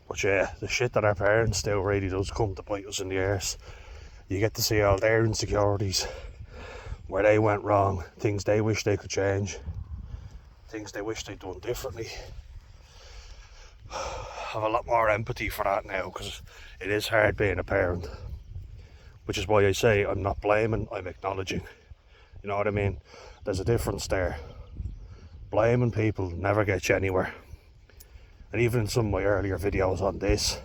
But yeah, the shit that our parents do really does come to bite us in the arse. You get to see all their insecurities, where they went wrong, things they wish they could change, things they wish they'd done differently. I have a lot more empathy for that now, because it is hard being a parent. Which is why I say I'm not blaming, I'm acknowledging. You know what I mean? There's a difference there. Blaming people never gets you anywhere. And even in some of my earlier videos on this,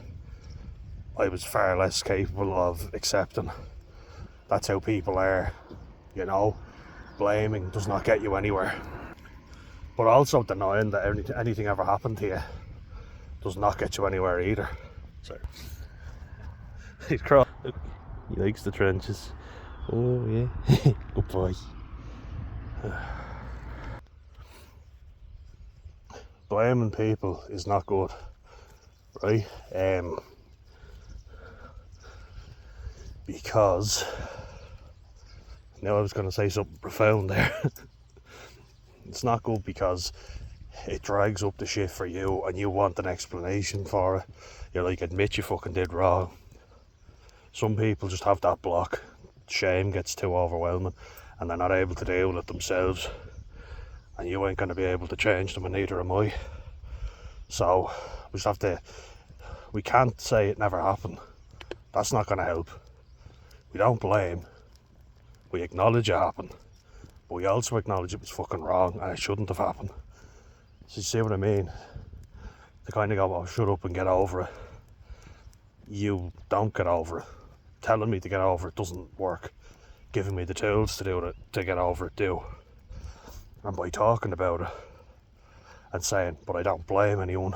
I was far less capable of accepting that's how people are, you know. Blaming does not get you anywhere. But also denying that anything ever happened to you does not get you anywhere either. So he's crying. He likes the trenches. Oh yeah. Good boy. Blaming people is not good, right? Because now I was going to say something profound there. It's not good because it drags up the shit for you and you want an explanation for it. You're like, admit you fucking did wrong. Some people just have that block. Shame gets too overwhelming and they're not able to deal with it themselves. And you ain't going to be able to change them, and neither am I. So we can't say it never happened. That's not going to help. We don't blame. We acknowledge it happened. But we also acknowledge it was fucking wrong and it shouldn't have happened. So you see what I mean? They kind of go, oh, shut up and get over it. You don't get over it. Telling me to get over it doesn't work. Giving me the tools to do it, to get over it, do. And by talking about it and saying, but I don't blame anyone,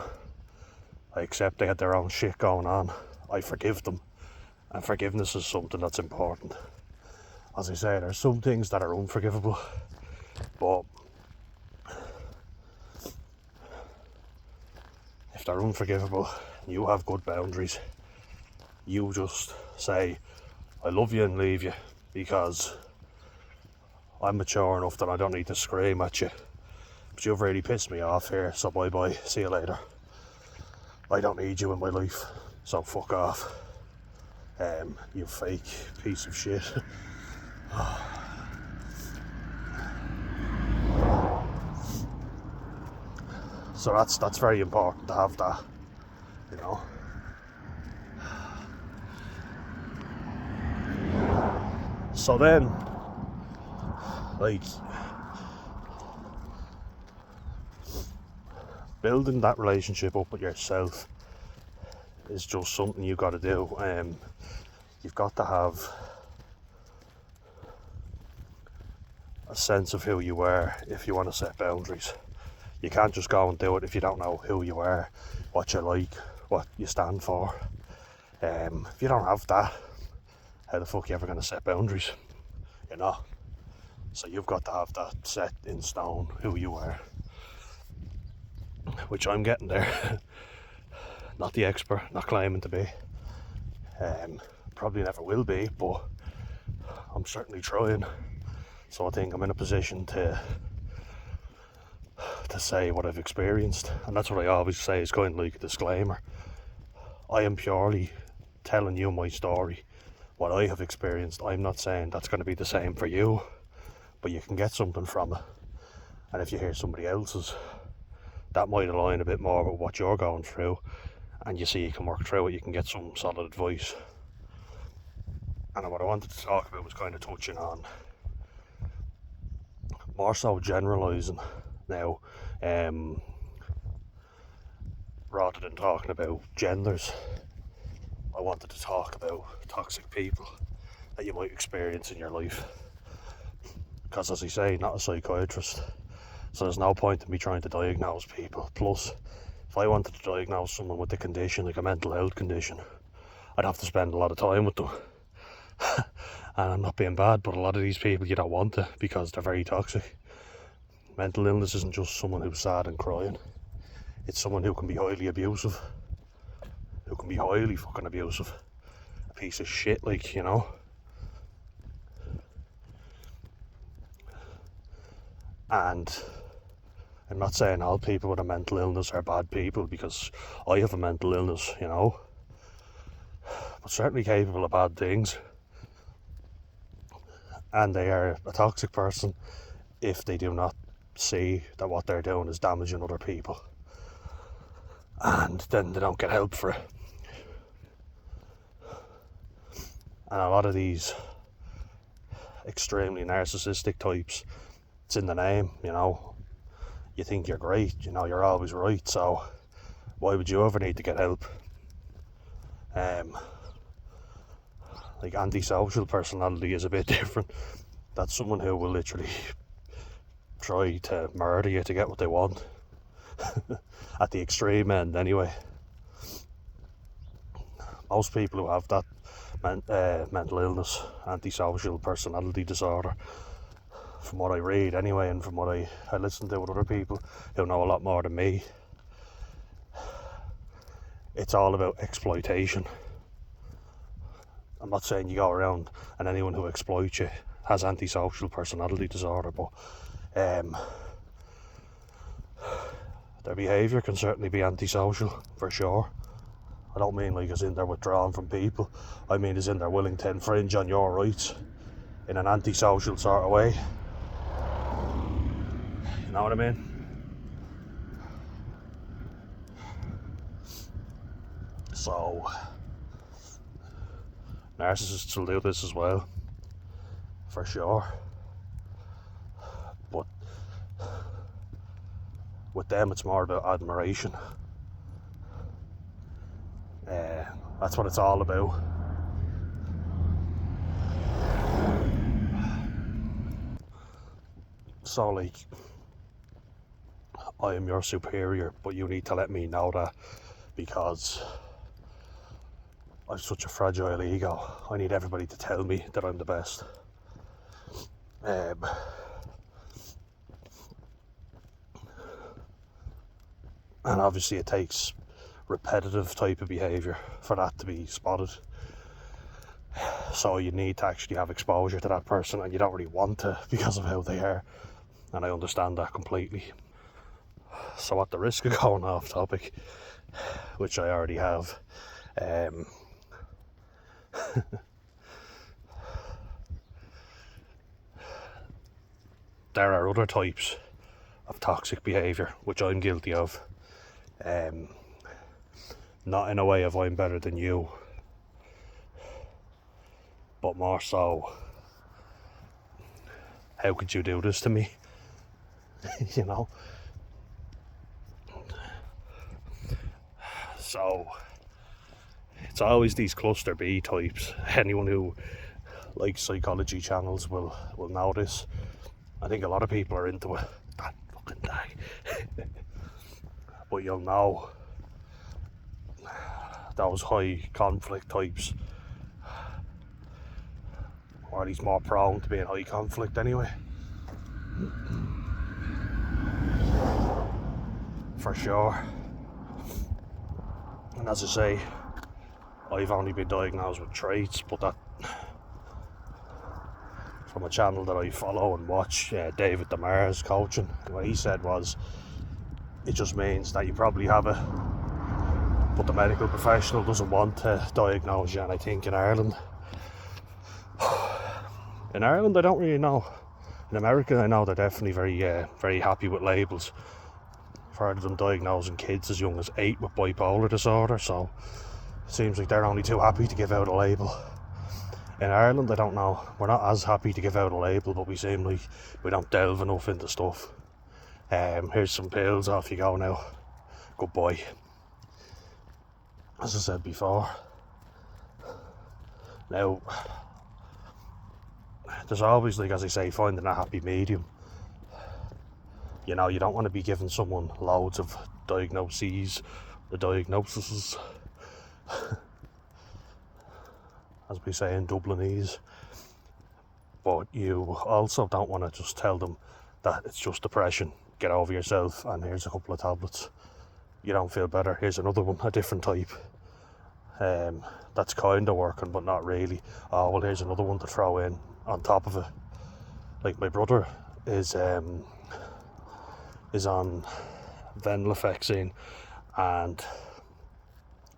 I accept they had their own shit going on, I forgive them, and forgiveness is something that's important. As I say, there's some things that are unforgivable, but if they're unforgivable, you have good boundaries. You just say, I love you and leave you, because I'm mature enough that I don't need to scream at you. But you've really pissed me off here, so bye bye, see you later. I don't need you in my life, so fuck off. You fake piece of shit. So that's very important to have that, you know. So then, like, building that relationship up with yourself is just something you got to do. You've got to have a sense of who you are if you want to set boundaries. You can't just go and do it if you don't know who you are, what you like, what you stand for. If you don't have that, how the fuck are you ever going to set boundaries? You know? So you've got to have that set in stone, who you are. Which I'm getting there. Not the expert, not claiming to be. Probably never will be, but I'm certainly trying. So I think I'm in a position to say what I've experienced. And that's what I always say, is kind of like a disclaimer. I am purely telling you my story, what I have experienced. I'm not saying that's going to be the same for you, but you can get something from it. And if you hear somebody else's, that might align a bit more with what you're going through, and you see you can work through it, you can get some solid advice. And what I wanted to talk about was kind of touching on more so generalising now, rather than talking about genders. I wanted to talk about toxic people that you might experience in your life, because as I say, not a psychiatrist, so there's no point in me trying to diagnose people. Plus, if I wanted to diagnose someone with a condition, like a mental health condition, I'd have to spend a lot of time with them. And I'm not being bad, but a lot of these people you don't want to, because they're very toxic. Mental illness isn't just someone who's sad and crying. It's someone who can be highly abusive. Who can be highly fucking abusive. A piece of shit, like, you know. And I'm not saying all people with a mental illness are bad people, because I have a mental illness, you know, but certainly capable of bad things. And they are a toxic person if they do not see that what they're doing is damaging other people, and then they don't get help for it. And a lot of these extremely narcissistic types, it's in the name, you know. You think you're great, you know, you're always right, so why would you ever need to get help? Like, antisocial personality is a bit different. That's someone who will literally try to murder you to get what they want. At the extreme end, anyway. Most people who have that mental illness, antisocial personality disorder, from what I read anyway, and from what I listen to with other people who know a lot more than me, it's all about exploitation. I'm not saying you go around and anyone who exploits you has antisocial personality disorder, but their behaviour can certainly be antisocial, for sure. I don't mean like as in they're withdrawn from people. I mean as in they're willing to infringe on your rights in an antisocial sort of way. You know what I mean? So, narcissists will do this as well, for sure. But with them, it's more about admiration. That's what it's all about. So, like, I am your superior, but you need to let me know that, because I've such a fragile ego. I need everybody to tell me that I'm the best. And obviously it takes repetitive type of behaviour for that to be spotted. So you need to actually have exposure to that person, and you don't really want to because of how they are. And I understand that completely. So at the risk of going off topic, which I already have, there are other types of toxic behaviour which I'm guilty of. Not in a way of I'm better than you, but more so, how could you do this to me? You know? So it's always these cluster B types. Anyone who likes psychology channels will know this. I think a lot of people are into it. That fucking day. But you'll know those high conflict types, or at least more prone to being high conflict anyway. For sure. And as I say, I've only been diagnosed with traits, but that from a channel that I follow and watch, David Demar's coaching. What he said was, it just means that you probably have it, but the medical professional doesn't want to diagnose you. And I think in Ireland, I don't really know. In America, I know they're definitely very happy with labels. I've heard of them diagnosing kids as young as 8 with bipolar disorder, so it seems like they're only too happy to give out a label. In Ireland, I don't know. We're not as happy to give out a label, but we seem like we don't delve enough into stuff. Here's some pills, off you go now. Good boy. As I said before. Now, there's always, like as I say, finding a happy medium. You know, you don't want to be giving someone loads of diagnoses, as we say in Dublinese. But you also don't want to just tell them that it's just depression, get over yourself, and here's a couple of tablets. You don't feel better, here's another one, a different type. That's kind of working, but not really. Oh, well, here's another one to throw in on top of it. Like, my brother is is on venlafaxine and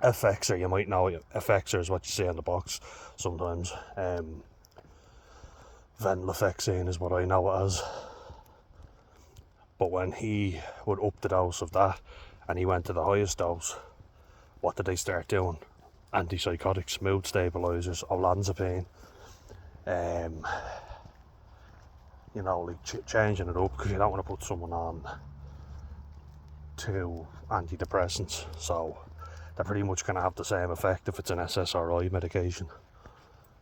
Effexor. You might know Effexor is what you see on the box sometimes. Venlafaxine is what I know it as. But when he would up the dose of that and he went to the highest dose, what did they start doing? Antipsychotics, mood stabilisers, olanzapine, like changing it up, because you don't want to put someone on to antidepressants. So they're pretty much going to have the same effect if it's an SSRI medication.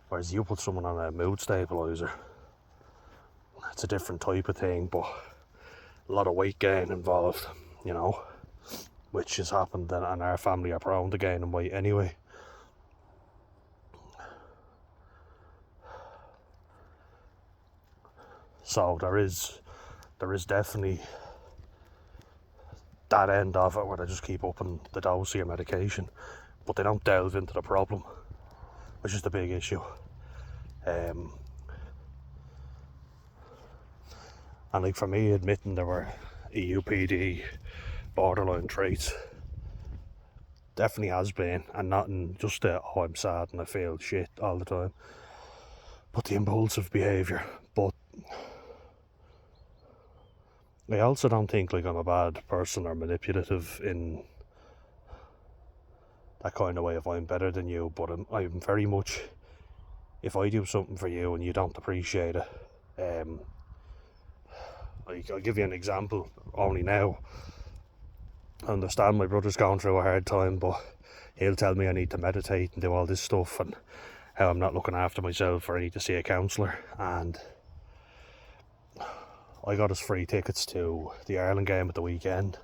Whereas you put someone on a mood stabiliser, it's a different type of thing, but a lot of weight gain involved, which has happened, and our family are prone to gaining weight anyway. So there is definitely that end of it where they just keep upping the dose of your medication, but they don't delve into the problem, which is the big issue. And like for me, admitting there were EUPD borderline traits definitely has been, and not in just I'm sad and I feel shit all the time, but the impulsive behaviour. But I also don't think like I'm a bad person or manipulative in that kind of way of I'm better than you, but I'm very much, if I do something for you and you don't appreciate it, I'll give you an example. Only now, I understand my brother's going through a hard time, but he'll tell me I need to meditate and do all this stuff, and how I'm not looking after myself, or I need to see a counsellor. And I got us free tickets to the Ireland game at the weekend.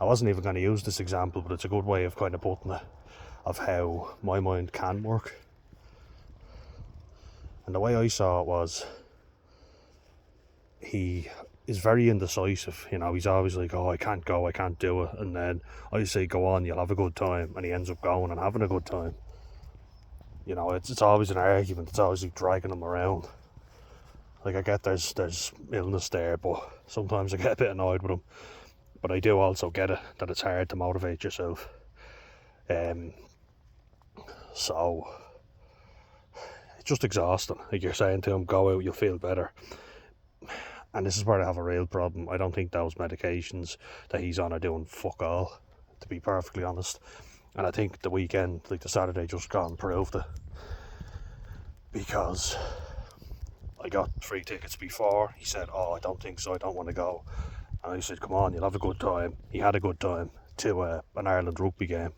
I wasn't even going to use this example, but it's a good way of kind of putting it, of how my mind can work. And the way I saw it was, he is very indecisive. He's always like, oh, I can't go, I can't do it. And then I say, go on, you'll have a good time. And he ends up going and having a good time. It's always an argument. It's always like dragging him around. Like, I get there's illness there, but sometimes I get a bit annoyed with him. But I do also get it, that it's hard to motivate yourself. So it's just exhausting. Like you're saying to him, go out, you'll feel better. And this is where I have a real problem. I don't think those medications that he's on are doing fuck all, to be perfectly honest. And I think the weekend, like the Saturday just gone, proved it. Because I got free tickets before. He said, oh, I don't think so, I don't want to go. And I said, come on, you'll have a good time. He had a good time to an Ireland rugby game.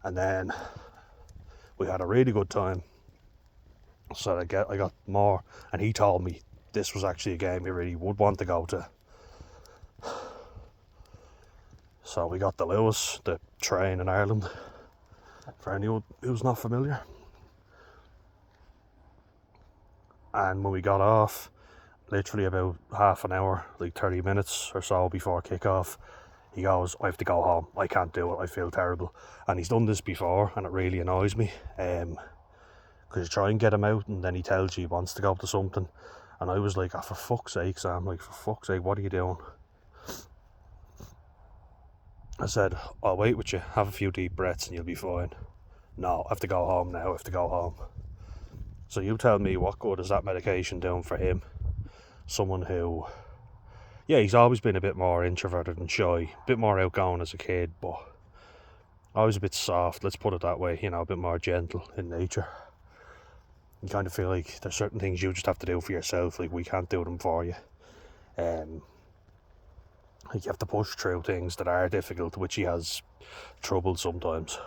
And then we had a really good time. So I got more, and he told me this was actually a game he really would want to go to. So we got the Lewis, the train in Ireland, for anyone who's not familiar. And when we got off, literally about half an hour, like 30 minutes or so before kick-off, he goes, I have to go home, I can't do it, I feel terrible. And he's done this before, and it really annoys me. Because you try and get him out, and then he tells you he wants to go to something. And I was like, oh, for fuck's sake, Sam, like, for fuck's sake, what are you doing? I said, I'll wait with you, have a few deep breaths and you'll be fine. No, I have to go home now, I have to go home. So you tell me, what good is that medication doing for him? Someone who, he's always been a bit more introverted and shy, a bit more outgoing as a kid, but always a bit soft, let's put it that way, a bit more gentle in nature. You kind of feel like there's certain things you just have to do for yourself, like we can't do them for you. Like you have to push through things that are difficult, which he has trouble sometimes.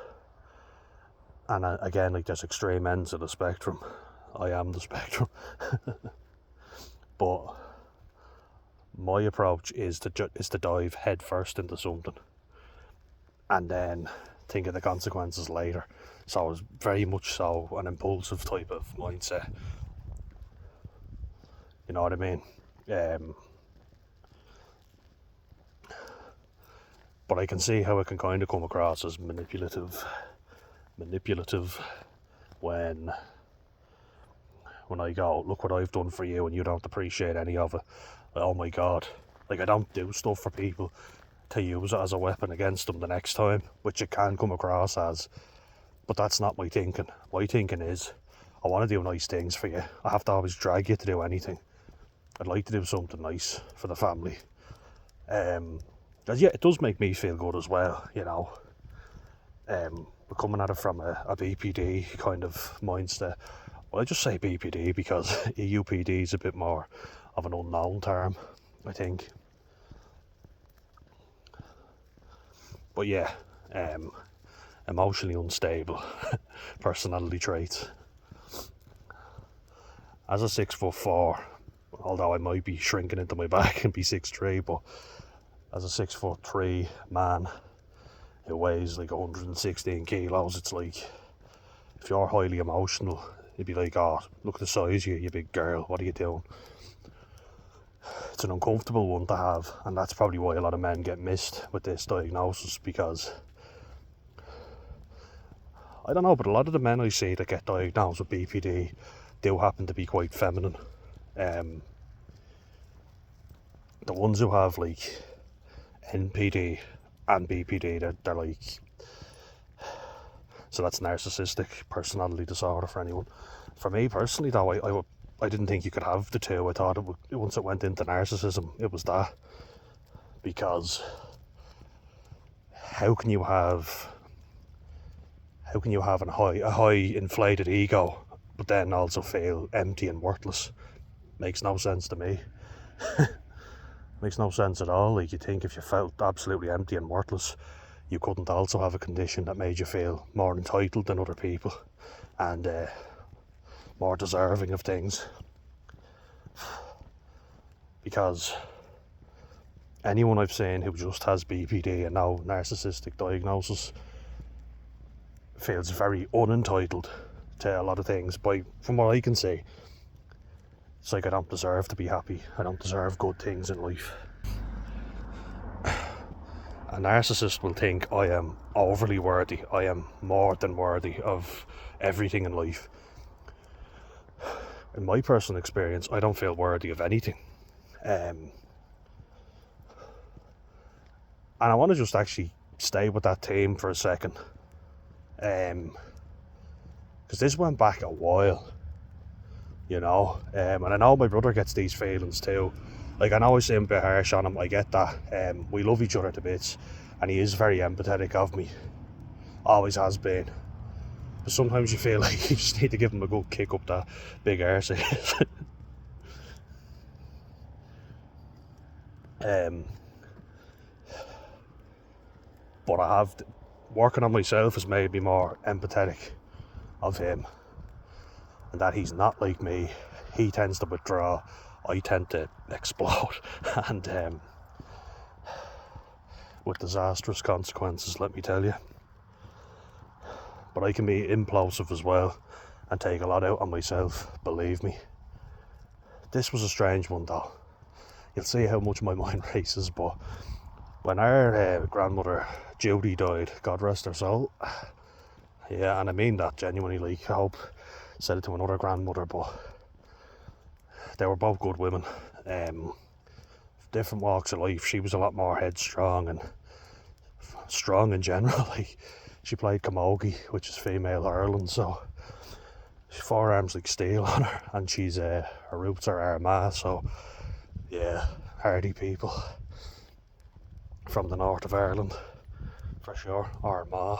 And again, like there's extreme ends of the spectrum. I am the spectrum. But my approach is to dive head first into something, and then think of the consequences later. So it's very much so an impulsive type of mindset. You know what I mean? But I can see how it can kind of come across as manipulative when I go, look what I've done for you and you don't appreciate any of it. Like, oh my god, like I don't do stuff for people to use it as a weapon against them the next time, which it can come across as. But that's not my thinking. My thinking is, I want to do nice things for you. I have to always drag you to do anything. I'd like to do something nice for the family. Yeah, it does make me feel good as well, you know. We're coming at it from a BPD kind of mindset. Well, I just say BPD because EUPD is a bit more of an unknown term, I think. But yeah, emotionally unstable personality traits. As a 6'4", although I might be shrinking into my back and be 6'3", but as a 6'3" man who weighs like 116 kilos, it's like, if you're highly emotional, you'd be like, oh, look at the size of you, you big girl, what are you doing? It's an uncomfortable one to have, and that's probably why a lot of men get missed with this diagnosis, because I don't know, but a lot of the men I see that get diagnosed with BPD do happen to be quite feminine. The ones who have like NPD and BPD, they're like, so that's narcissistic personality disorder for anyone. For me personally though, I didn't think you could have the two. I thought once it went into narcissism, it was that. Because how can you have a high inflated ego but then also feel empty and worthless? Makes no sense to me. Makes no sense at all. Like, you think if you felt absolutely empty and worthless, you couldn't also have a condition that made you feel more entitled than other people and more deserving of things. Because anyone I've seen who just has BPD and now narcissistic diagnosis feels very unentitled to a lot of things. From what I can see, it's like, I don't deserve to be happy. I don't deserve good things in life. A narcissist will think I am overly worthy. I am more than worthy of everything in life. In my personal experience, I don't feel worthy of anything. And I want to just actually stay with that theme for a second. Because this went back a while. You know, and I know my brother gets these feelings too. Like, I know I seem a bit harsh on him, I get that. We love each other to bits, and he is very empathetic of me. Always has been. But sometimes you feel like you just need to give him a good kick up that big arse. But working on myself has made me more empathetic of him. And that he's not like me. He tends to withdraw, I tend to explode, and with disastrous consequences, let me tell you. But I can be implosive as well and take a lot out on myself, believe me. This was a strange one though. You'll see how much my mind races, but when our grandmother Judy died, God rest her soul, yeah, and I mean that genuinely, like, I hope I said it to another grandmother, but they were both good women. Different walks of life. She was a lot more headstrong and strong in general. Like, she played camogie, which is female hurling, so she's forearms like steel on her, and her roots are Armagh, so yeah, hardy people from the north of Ireland, for sure, Armagh.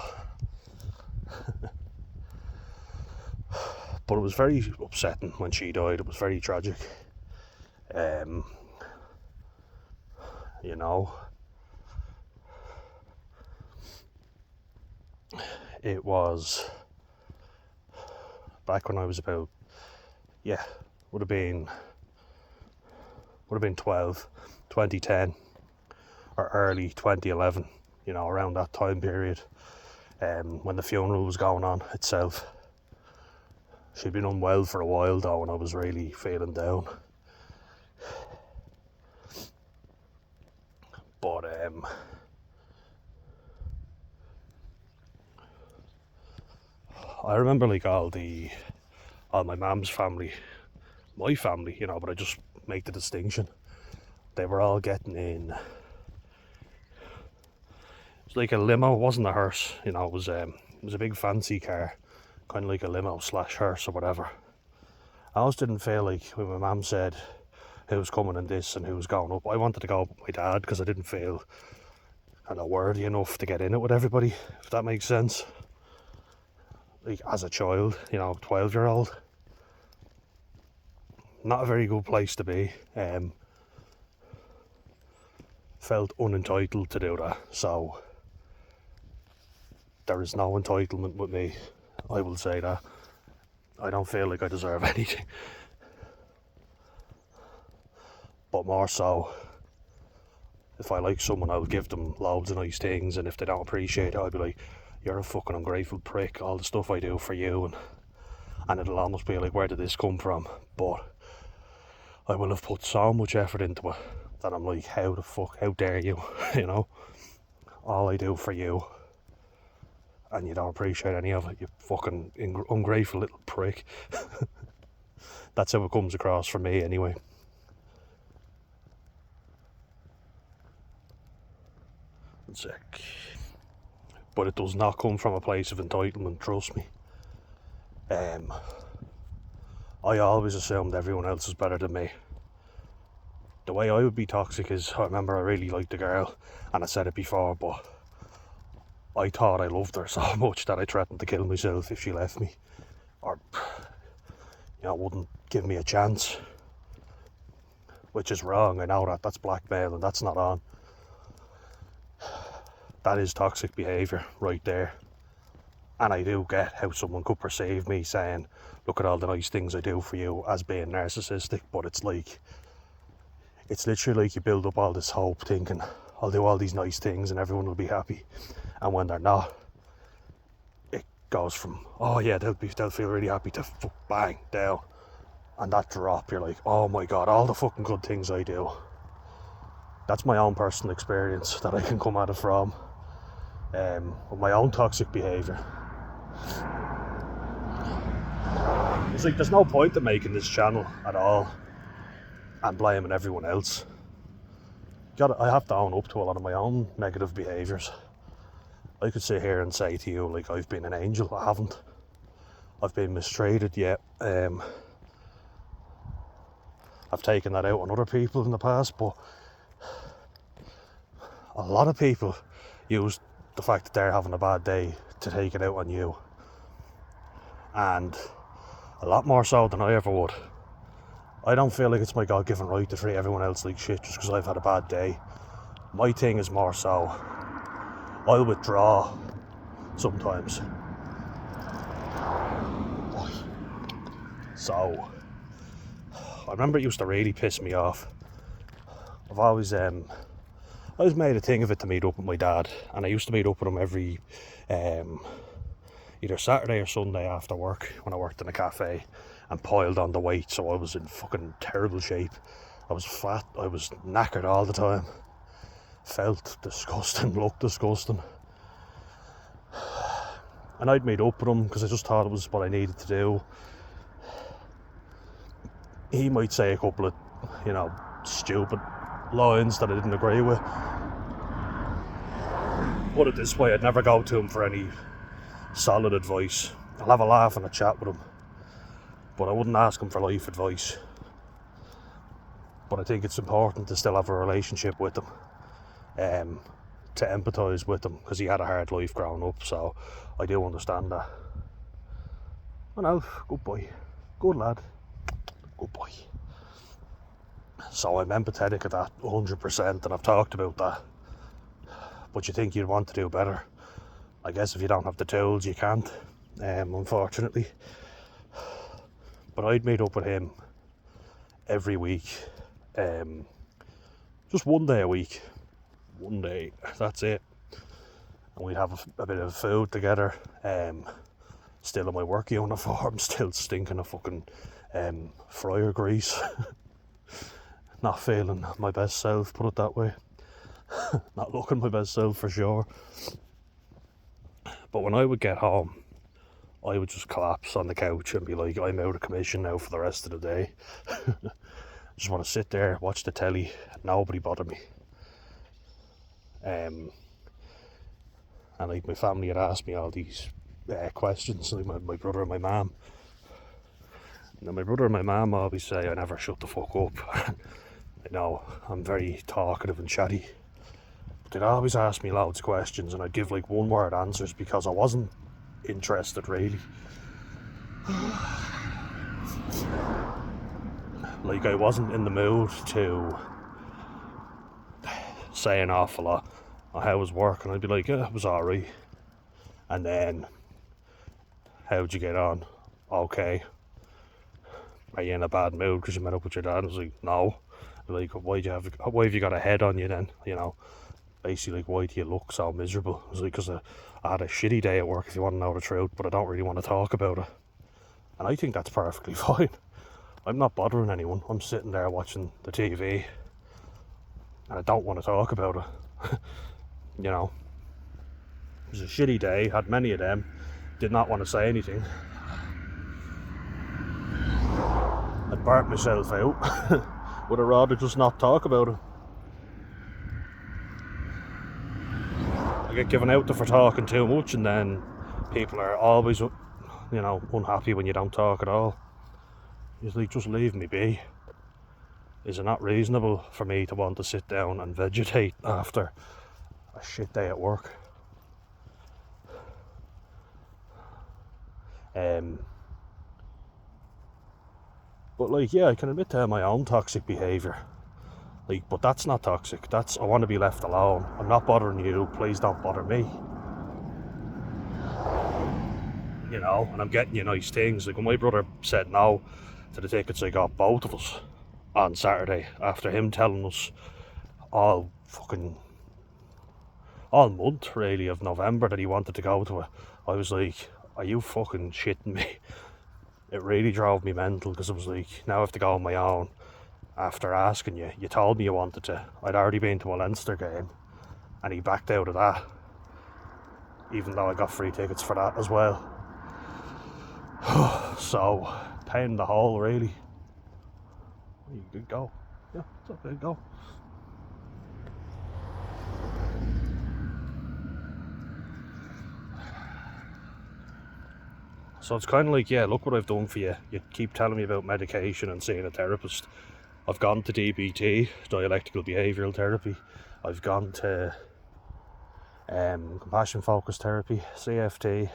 But it was very upsetting when she died. It was very tragic. You know, it was back when I was about, would have been 12, 2010 or early 2011, you know, around that time period, when the funeral was going on itself. She'd been unwell for a while though, and I was really feeling down. But I remember, like, all my mum's family, my family, you know, but I just make the distinction. they were all getting in. It was like a limo. It wasn't a hearse, you know. It was a big fancy car, kind of like a limo slash hearse or whatever. I always didn't feel like when my mum said who was coming in this and who was going up, I wanted to go up with my dad because I didn't feel kind of worthy enough to get in it with everybody, if that makes sense. Like as a child, 12-year-old. Not a very good place to be. Felt unentitled to do that, so there is no entitlement with me. I will say that. I don't feel like I deserve anything. But more so, if I like someone, I'll give them loads of nice things, and if they don't appreciate it, I'll be like, you're a fucking ungrateful prick, all the stuff I do for you, and it'll almost be like, where did this come from? But I will have put so much effort into it that I'm like, how dare you, all I do for you, and you don't appreciate any of it, you fucking ungrateful little prick. That's how it comes across for me anyway. One sec. But it does not come from a place of entitlement, trust me. I always assumed everyone else is better than me. The way I would be toxic is, I remember I really liked a girl, and I said it before, but I thought I loved her so much that I threatened to kill myself if she left me, or wouldn't give me a chance, which is wrong. I know that's blackmail and that's not on. That is toxic behaviour right there. And I do get how someone could perceive me saying, look at all the nice things I do for you, as being narcissistic, but it's literally like you build up all this hope thinking, I'll do all these nice things and everyone will be happy, and when they're not, it goes from, oh yeah, they'll feel really happy, to bang, down. And that drop, you're like, oh my god, all the fucking good things I do. That's my own personal experience that I can come at it from, with my own toxic behaviour. It's like there's no point in making this channel at all and blaming everyone else. I have to own up to a lot of my own negative behaviours. I could sit here and say to you, like, I've been an angel. I haven't. I've been mistreated, yet. I've taken that out on other people in the past, but a lot of people use the fact that they're having a bad day to take it out on you. And a lot more so than I ever would. I don't feel like it's my God-given right to treat everyone else like shit just because I've had a bad day. My thing is more so, I'll withdraw sometimes. So, I remember it used to really piss me off. I've always made a thing of it to meet up with my dad, and I used to meet up with him every either Saturday or Sunday after work when I worked in a cafe, and piled on the weight, so I was in fucking terrible shape. I was fat, I was knackered all the time, felt disgusting, looked disgusting. And I'd meet up with him because I just thought it was what I needed to do. He might say a couple of, stupid lines that I didn't agree with. Put it this way, I'd never go to him for any solid advice. I'll have a laugh and a chat with him, but I wouldn't ask him for life advice. But I think it's important to still have a relationship with him, to empathise with him, because he had a hard life growing up, so I do understand that. And Alf, good boy, good lad, good boy. So I'm empathetic at that 100%, and I've talked about that. But you think you'd want to do better. I guess if you don't have the tools, you can't, unfortunately. But I'd meet up with him every week, just one day a week. One day, that's it. And we'd have a bit of food together, still in my work uniform, still stinking of fucking fryer grease. Not feeling my best self, put it that way. Not looking my best self for sure. But when I would get home, I would just collapse on the couch and be like, I'm out of commission now for the rest of the day. Just want to sit there, watch the telly, nobody bother me. And like my family had asked me all these questions, like my brother and my mum. Now my brother and my mum always say I never shut the fuck up. I know I'm very talkative and chatty. But they'd always ask me loads of questions and I'd give like one word answers because I wasn't interested really. Like I wasn't in the mood to say an awful lot on how it was working. I'd be like, yeah, it was alright. And then, how'd you get on? Okay. Are you in a bad mood because you met up with your dad? I was like, no. Like, why have you got a head on you then? You know, basically, like, why do you look so miserable? I was like, because I had a shitty day at work, if you want to know the truth, but I don't really want to talk about it. And I think that's perfectly fine. I'm not bothering anyone. I'm sitting there watching the TV and I don't want to talk about it. You know, it was a shitty day, had many of them, did not want to say anything. I'd burnt myself out. Would have rather just not talk about it. I get given out for talking too much, and then people are always, you know, unhappy when you don't talk at all. It's like, just leave me be. Is it not reasonable for me to want to sit down and vegetate after a shit day at work? But like, yeah, I can admit to my own toxic behaviour. Like, but that's not toxic. That's, I want to be left alone. I'm not bothering you. Please don't bother me. You know, and I'm getting you nice things. Like when my brother said no to the tickets I got both of us on Saturday, after him telling us all month really of November that he wanted to go to it, I was like, are you fucking shitting me? It really drove me mental, because it was like, now I have to go on my own after asking you. You told me you wanted to. I'd already been to a Leinster game and he backed out of that, even though I got free tickets for that as well. So, pain in the hole really. You could go. Yeah, it's okay, go. So it's kind of like, yeah, look what I've done for you. You keep telling me about medication and seeing a therapist. I've gone to DBT, dialectical behavioural therapy. I've gone to compassion focused therapy, CFT.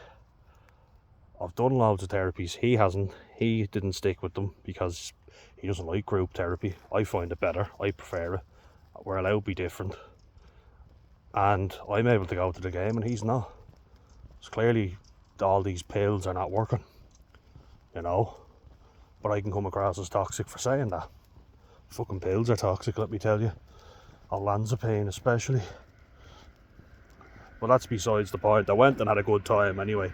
I've done loads of therapies. He hasn't. He didn't stick with them because he doesn't like group therapy. I find it better. I prefer it. We're allowed to be different. And I'm able to go to the game and he's not. It's clearly all these pills are not working, you know. But I can come across as toxic for saying that. Fucking pills are toxic, let me tell you. Olanzapine especially. Well, that's besides the point. I went and had a good time anyway.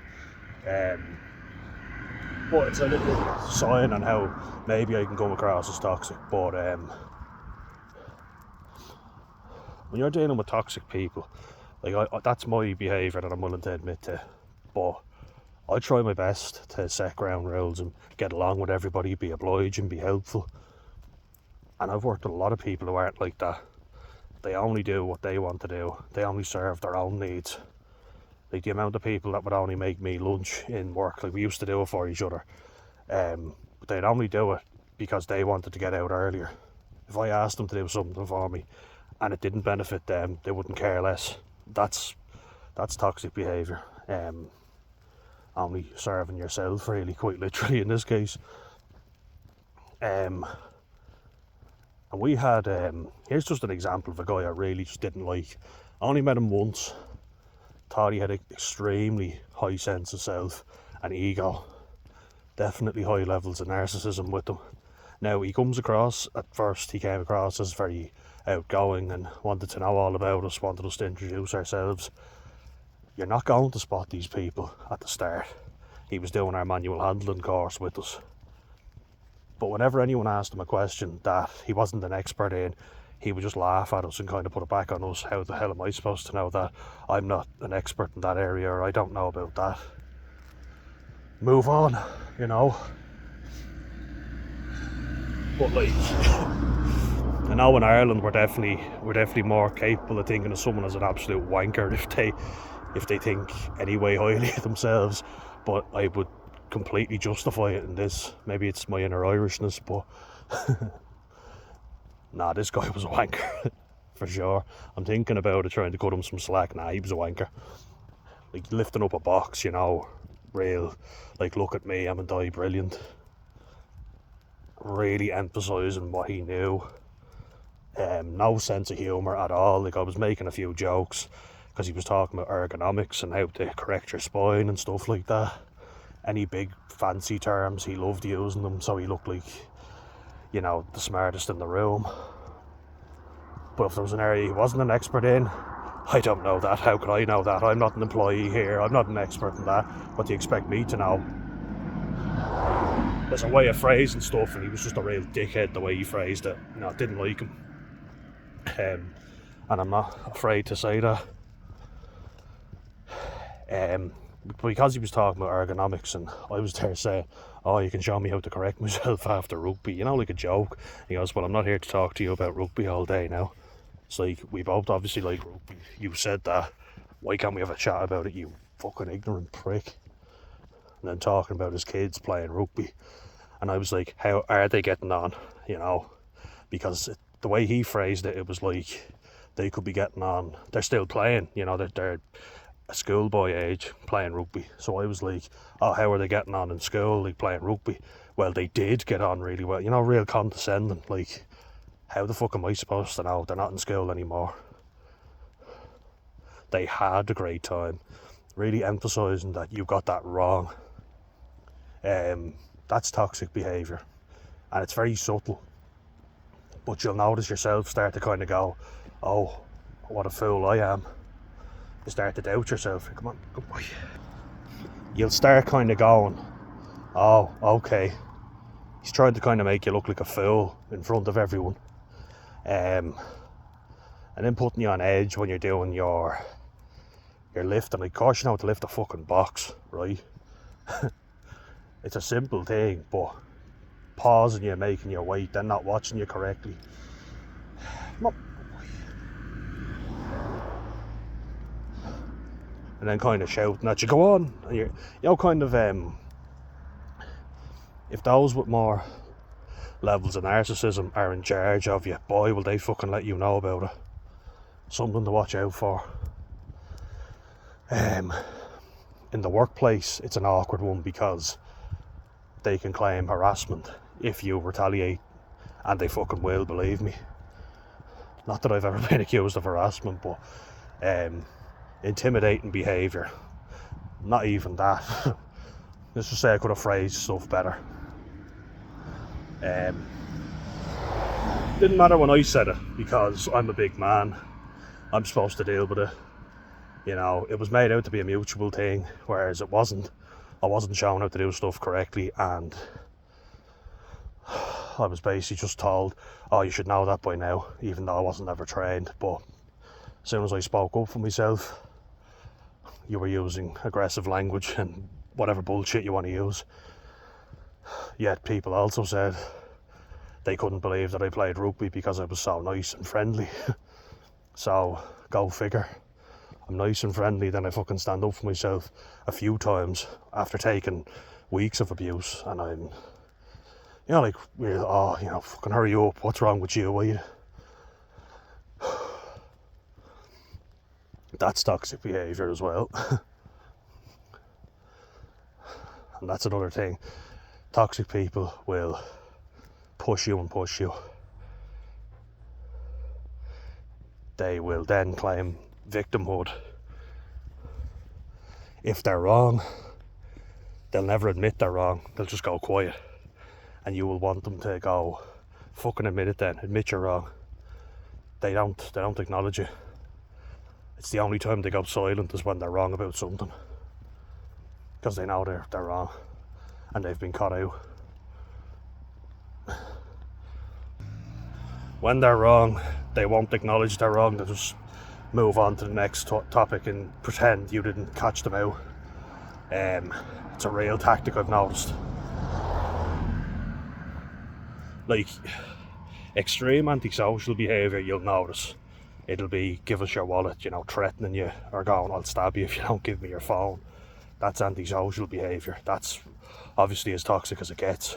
But it's a little sign on how maybe I can come across as toxic. But when you're dealing with toxic people, like that's my behaviour that I'm willing to admit to. But I try my best to set ground rules and get along with everybody, be obliging, be helpful. And I've worked with a lot of people who aren't like that. They only do what they want to do. They only serve their own needs. Like the amount of people that would only make me lunch in work, like we used to do it for each other. But they'd only do it because they wanted to get out earlier. If I asked them to do something for me and it didn't benefit them, they wouldn't care less. That's toxic behaviour. Only serving yourself, really, quite literally in this case. And we had, here's just an example of a guy I really just didn't like. I only met him once. Thought he had an extremely high sense of self and ego. Definitely high levels of narcissism with him. Now, he came across as very outgoing and wanted to know all about us, wanted us to introduce ourselves. You're not going to spot these people at the start. He was doing our manual handling course with us. But whenever anyone asked him a question that he wasn't an expert in, he would just laugh at us and kind of put it back on us. How the hell am I supposed to know that? I'm not an expert in that area, or I don't know about that. Move on, you know. But like, I know in Ireland we're definitely more capable of thinking of someone as an absolute wanker if they think any way highly of themselves. But I would completely justify it in this. Maybe it's my inner Irishness, but nah, this guy was a wanker for sure. I'm thinking about it, trying to cut him some slack. Nah, he was a wanker. Like lifting up a box, you know, real, like, look at me, I'm a brilliant. Really emphasising what he knew. No sense of humour at all. Like, I was making a few jokes because he was talking about ergonomics and how to correct your spine and stuff like that. Any big fancy terms, he loved using them, so he looked like, you know, the smartest in the room. But if there was an area he wasn't an expert in, I don't know that. How could I know that? I'm not an employee here. I'm not an expert in that. What do you expect me to know? There's a way of phrasing stuff, and he was just a real dickhead the way he phrased it. You know, I didn't like him. And I'm not afraid to say that. Because he was talking about ergonomics, and I was there saying, oh, you can show me how to correct myself after rugby, you know, like a joke. He goes, well, I'm not here to talk to you about rugby all day now. It's like, we both obviously like rugby. You said that. Why can't we have a chat about it, you fucking ignorant prick? And then talking about his kids playing rugby. And I was like, how are they getting on? You know, because the way he phrased it, it was like they could be getting on. They're still playing, you know, they're a schoolboy age playing rugby. So I was like, oh, how are they getting on in school, like playing rugby? Well, they did get on really well, you know, real condescending. Like, how the fuck am I supposed to know? They're not in school anymore. They had a great time. Really emphasising that you got that wrong. That's toxic behaviour, and it's very subtle, but you'll notice yourself start to kind of go, oh, what a fool I am. You start to doubt yourself. Come on, good boy. You'll start kind of going, oh, okay, he's trying to kind of make you look like a fool in front of everyone, and then putting you on edge when you're doing your lifting. Like, of course you know how to lift a fucking box, right? It's a simple thing, but pausing you, making you wait, then not watching you correctly. And then kind of shouting at you, go on. And you're, you know, kind of, if those with more levels of narcissism are in charge of you, boy, will they fucking let you know about it. Something to watch out for. In the workplace, it's an awkward one because they can claim harassment if you retaliate, and they fucking will, believe me. Not that I've ever been accused of harassment, but intimidating behaviour, not even that. Let's just say I could have phrased stuff better. Didn't matter when I said it, because I'm a big man, I'm supposed to deal with it. You know, it was made out to be a mutual thing, whereas it wasn't. I wasn't shown how to do stuff correctly, and I was basically just told, oh, you should know that by now, even though I wasn't ever trained. But as soon as I spoke up for myself, you were using aggressive language and whatever bullshit you want to use. Yet people also said they couldn't believe that I played rugby because I was so nice and friendly. So, go figure. I'm nice and friendly, then I fucking stand up for myself a few times after taking weeks of abuse, and I'm, you know, like, oh, you know, fucking hurry up, what's wrong with you, Wade? That's toxic behaviour as well. And that's another thing. Toxic people will push you and push you. They will then claim victimhood. If they're wrong, they'll never admit they're wrong. They'll just go quiet, and you will want them to go, fucking admit it then, admit you're wrong. They don't acknowledge it. It's the only time they go silent is when they're wrong about something, because they know they're wrong and they've been caught out. When they're wrong, they won't acknowledge they're wrong. They'll just move on to the next topic and pretend you didn't catch them out. It's a real tactic I've noticed. Like, extreme antisocial behaviour, you'll notice. It'll be, give us your wallet, you know, threatening you, or going, I'll stab you if you don't give me your phone. That's antisocial behaviour. That's obviously as toxic as it gets.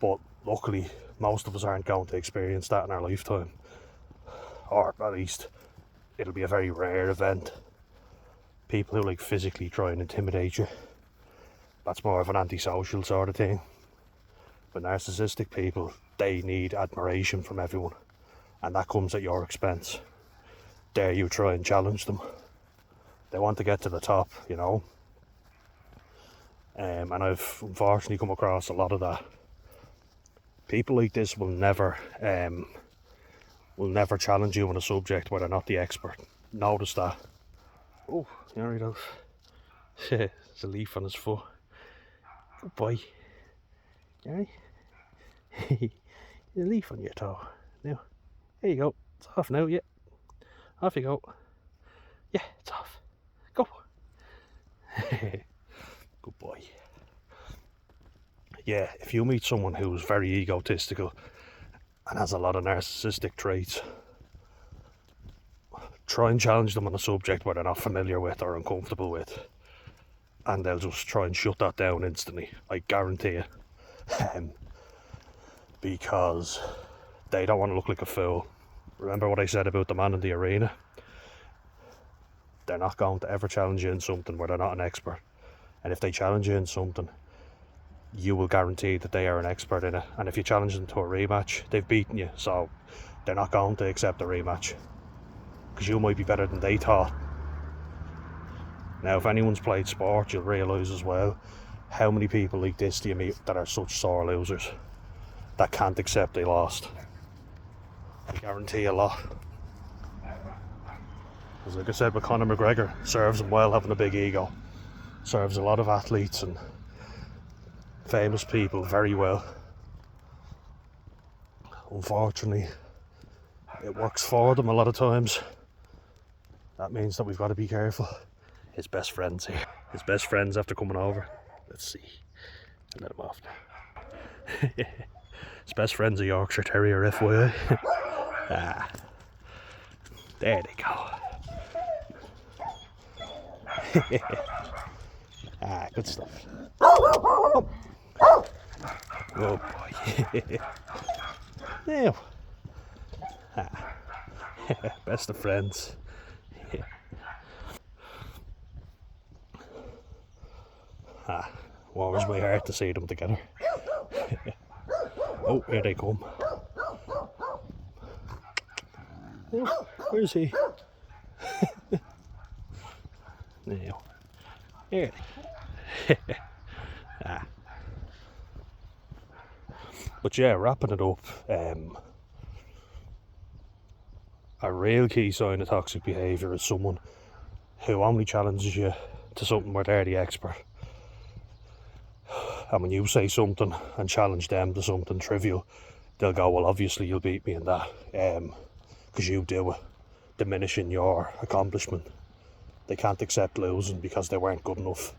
But luckily, most of us aren't going to experience that in our lifetime. Or at least, it'll be a very rare event. People who like physically try and intimidate you, that's more of an antisocial sort of thing. But narcissistic people, they need admiration from everyone, and that comes at your expense. Dare you try and challenge them? They want to get to the top, you know. And I've unfortunately come across a lot of that. People like this will never challenge you on a subject where they're not the expert. Notice that. Oh, there he goes. There's a leaf on his foot. Good boy. Gary. There's a leaf on your toe. Now, there you go. It's off now, yeah. Off you go. Yeah, it's off. Go. Good boy. Yeah, if you meet someone who's very egotistical and has a lot of narcissistic traits, try and challenge them on a subject where they're not familiar with or uncomfortable with, and they'll just try and shut that down instantly, I guarantee it. Because they don't want to look like a fool. Remember what I said about the man in the arena? They're not going to ever challenge you in something where they're not an expert. And if they challenge you in something, you will guarantee that they are an expert in it. And if you challenge them to a rematch, they've beaten you, so they're not going to accept a rematch, because you might be better than they thought. Now, if anyone's played sport, you'll realise as well how many people like this do you meet that are such sore losers, that can't accept they lost. I guarantee a lot. Because like I said with Conor McGregor, serves him well having a big ego. Serves a lot of athletes and famous people very well. Unfortunately, it works for them a lot of times. That means that we've got to be careful. His best friend's here. His best friend's after coming over. Let's see. I'll let him off now. His best friend's a Yorkshire Terrier, FYI. Ah, there they go. Ah, good stuff. Oh, oh boy. Now. Ah. Best of friends. Ah, warms my heart to see them together. Oh, here they come. Oh, where is he? Now, here they ah. But yeah, wrapping it up, a real key sign of toxic behaviour is someone who only challenges you to something where they're the expert. And when you say something and challenge them to something trivial, they'll go, well, obviously you'll beat me in that, because you do it, diminishing your accomplishment. They can't accept losing because they weren't good enough.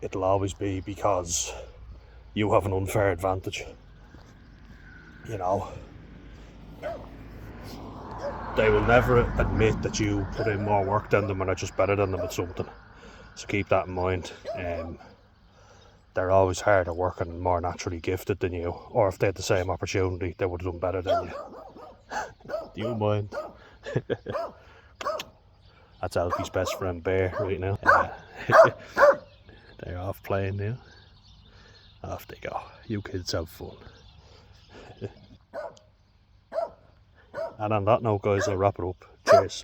It'll always be because you have an unfair advantage. You know, they will never admit that you put in more work than them and are just better than them at something. So keep that in mind. They're always harder working and more naturally gifted than you. Or if they had the same opportunity, they would have done better than you. Do you mind? That's Alfie's best friend Bear right now. They're off playing now. Off they go. You kids have fun. And on that note, guys, I'll wrap it up. Cheers.